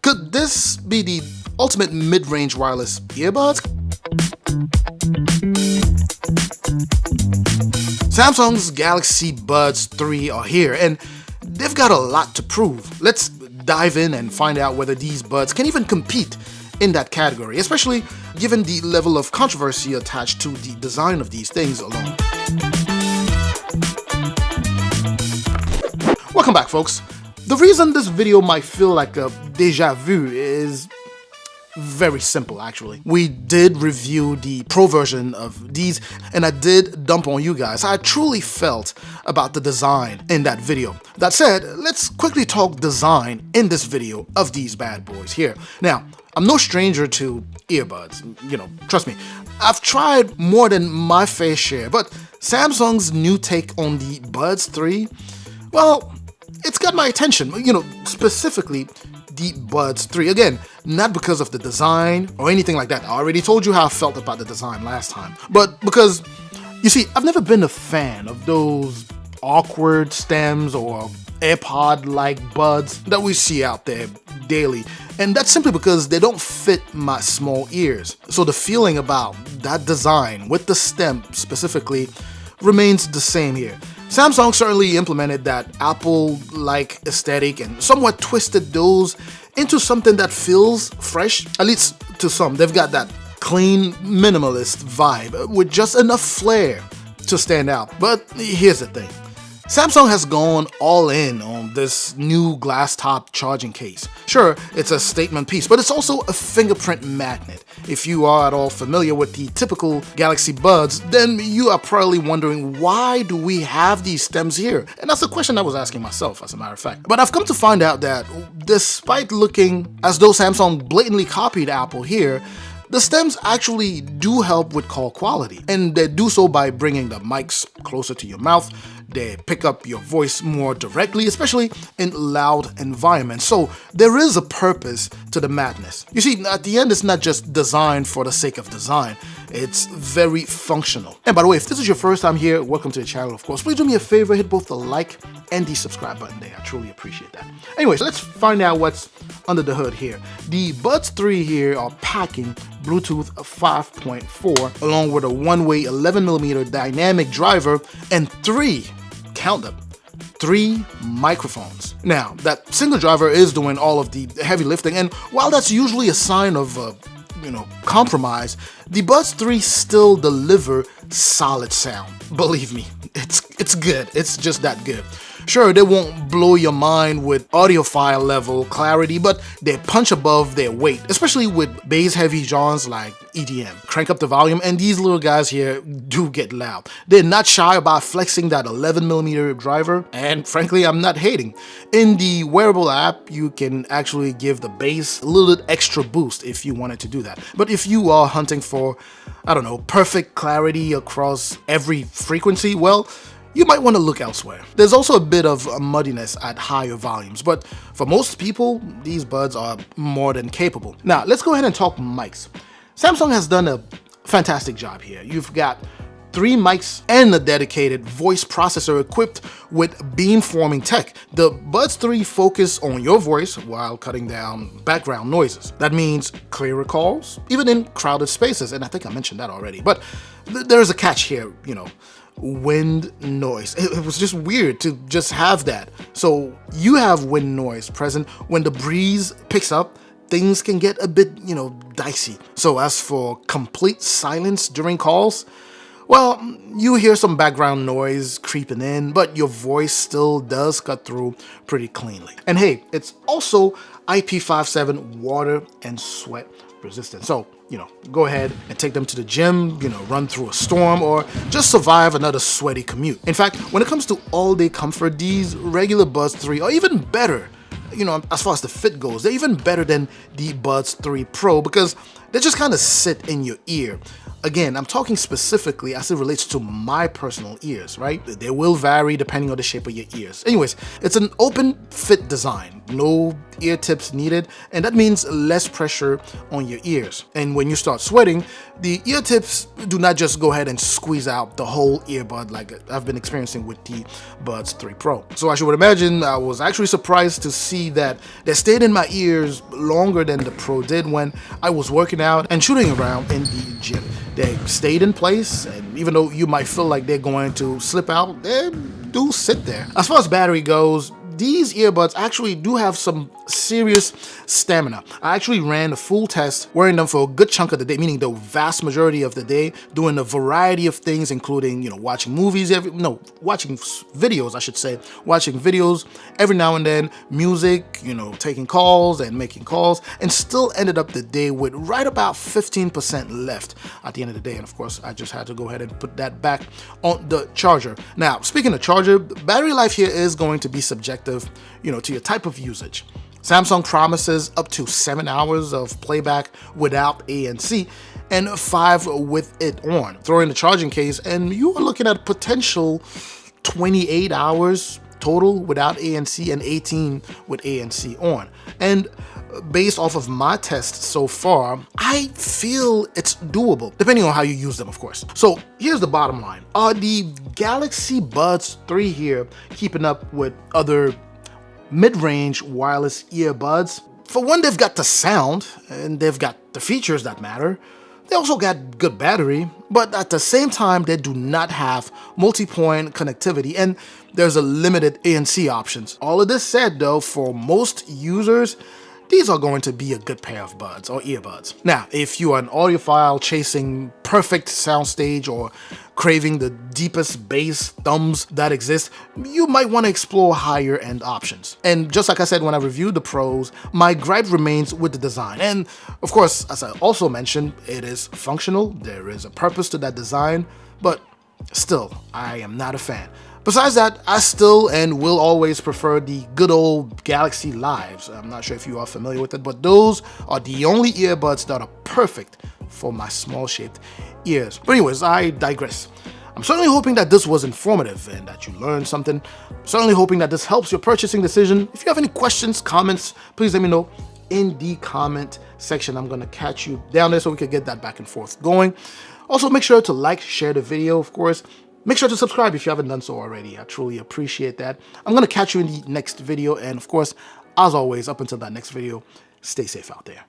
Could this be the ultimate mid-range wireless earbuds? Samsung's Galaxy Buds 3 are here, and they've got a lot to prove. Let's dive in and find out whether these buds can even compete in that category, especially given the level of controversy attached to the design of these things alone. Welcome back, folks. The reason this video might feel like a deja vu is very simple, actually. We did review the pro version of these, and I did dump on you guys how I truly felt about the design in that video. That said, let's quickly talk design in this video of these bad boys here. Now, I'm no stranger to earbuds, trust me. I've tried more than my fair share, but Samsung's new take on the Buds 3, well, it's got my attention, specifically the Buds 3. Again, not because of the design or anything like that. I already told you how I felt about the design last time. But because, you see, I've never been a fan of those awkward stems or AirPod-like buds that we see out there daily. And that's simply because they don't fit my small ears. So the feeling about that design with the stem specifically remains the same here. Samsung certainly implemented that Apple-like aesthetic and somewhat twisted those into something that feels fresh, at least to some. They've got that clean, minimalist vibe with just enough flair to stand out. But here's the thing. Samsung has gone all in on this new glass top charging case. Sure, it's a statement piece, but it's also a fingerprint magnet. If you are at all familiar with the typical Galaxy Buds, then you are probably wondering, why do we have these stems here? And that's a question I was asking myself, as a matter of fact. But I've come to find out that despite looking as though Samsung blatantly copied Apple here, the stems actually do help with call quality, and they do so by bringing the mics closer to your mouth. They pick up your voice more directly, especially in loud environments. So there is a purpose to the madness. You see, at the end, it's not just designed for the sake of design. It's very functional. And by the way, if this is your first time here, welcome to the channel, of course. Please do me a favor, hit both the like and the subscribe button there. I truly appreciate that. Anyways, let's find out what's under the hood here. The Buds 3 here are packing Bluetooth 5.4 along with a one-way 11mm dynamic driver and count them, 3 microphones. Now, that single driver is doing all of the heavy lifting, and while that's usually a sign of compromise, the Buds 3 still deliver solid sound. Believe me, it's good. It's just that good. Sure, they won't blow your mind with audiophile level clarity, but they punch above their weight, especially with bass-heavy genres like EDM. Crank up the volume, and these little guys here do get loud. They're not shy about flexing that 11mm driver, and frankly, I'm not hating. In the wearable app, you can actually give the bass a little extra boost if you wanted to do that. But if you are hunting for, perfect clarity across every frequency, well, you might want to look elsewhere. There's also a bit of muddiness at higher volumes, but for most people, these buds are more than capable. Now, let's go ahead and talk mics. Samsung has done a fantastic job here. You've got 3 mics and a dedicated voice processor equipped with beamforming tech. The Buds 3 focus on your voice while cutting down background noises. That means clearer calls, even in crowded spaces, and I think I mentioned that already. But there's a catch here, wind noise. It was just weird to just have that. So you have wind noise present. When the breeze picks up, things can get a bit, dicey. So as for complete silence during calls, well, you hear some background noise creeping in, but your voice still does cut through pretty cleanly. And hey, it's also IP57 water and sweat resistant. So, go ahead and take them to the gym, run through a storm, or just survive another sweaty commute. In fact, when it comes to all-day comfort, these regular Buds 3 are even better. As far as the fit goes, they're even better than the Buds 3 Pro because They just kind of sit in your ear. Again, I'm talking specifically as it relates to my personal ears, right? They will vary depending on the shape of your ears. Anyways, it's an open fit design, no ear tips needed, and that means less pressure on your ears. And when you start sweating, the ear tips do not just go ahead and squeeze out the whole earbud like I've been experiencing with the Buds 3 Pro. So as you would imagine, I was actually surprised to see that they stayed in my ears longer than the Pro did when I was working out and shooting around in the gym. They stayed in place, and even though you might feel like they're going to slip out, they do sit there. As far as battery goes, these earbuds actually do have some serious stamina. I actually ran a full test wearing them for a good chunk of the day, meaning the vast majority of the day, doing a variety of things, including, watching movies, watching videos, I should say, watching videos every now and then, music, taking calls and making calls, and still ended up the day with right about 15% left at the end of the day. And of course, I just had to go ahead and put that back on the charger. Now, speaking of charger, battery life here is going to be subjective, to your type of usage. Samsung promises up to 7 hours of playback without ANC and 5 with it on. Throw in the charging case and you are looking at potential 28 hours total without ANC and 18 with ANC on. And based off of my tests so far, I feel it's doable, depending on how you use them, of course. So here's the bottom line. Are the Galaxy Buds 3 here keeping up with other mid-range wireless earbuds? For one, they've got the sound, and they've got the features that matter. They also got good battery, but at the same time, they do not have multi-point connectivity, and there's a limited ANC options. All of this said, though, for most users, these are going to be a good pair of buds or earbuds. Now, if you are an audiophile chasing perfect soundstage or craving the deepest bass thumbs that exist, you might want to explore higher end options. And just like I said when I reviewed the Pros, my gripe remains with the design. And of course, as I also mentioned, it is functional, there is a purpose to that design, but still, I am not a fan. Besides that, I still and will always prefer the good old Galaxy Lives. I'm not sure if you are familiar with it, but those are the only earbuds that are perfect for my small-shaped ears. But anyways, I digress. I'm certainly hoping that this was informative and that you learned something. I'm certainly hoping that this helps your purchasing decision. If you have any questions, comments, please let me know in the comment section. I'm going to catch you down there so we can get that back and forth going. Also, make sure to like, share the video, of course. Make sure to subscribe if you haven't done so already. I truly appreciate that. I'm going to catch you in the next video. And of course, as always, up until that next video, stay safe out there.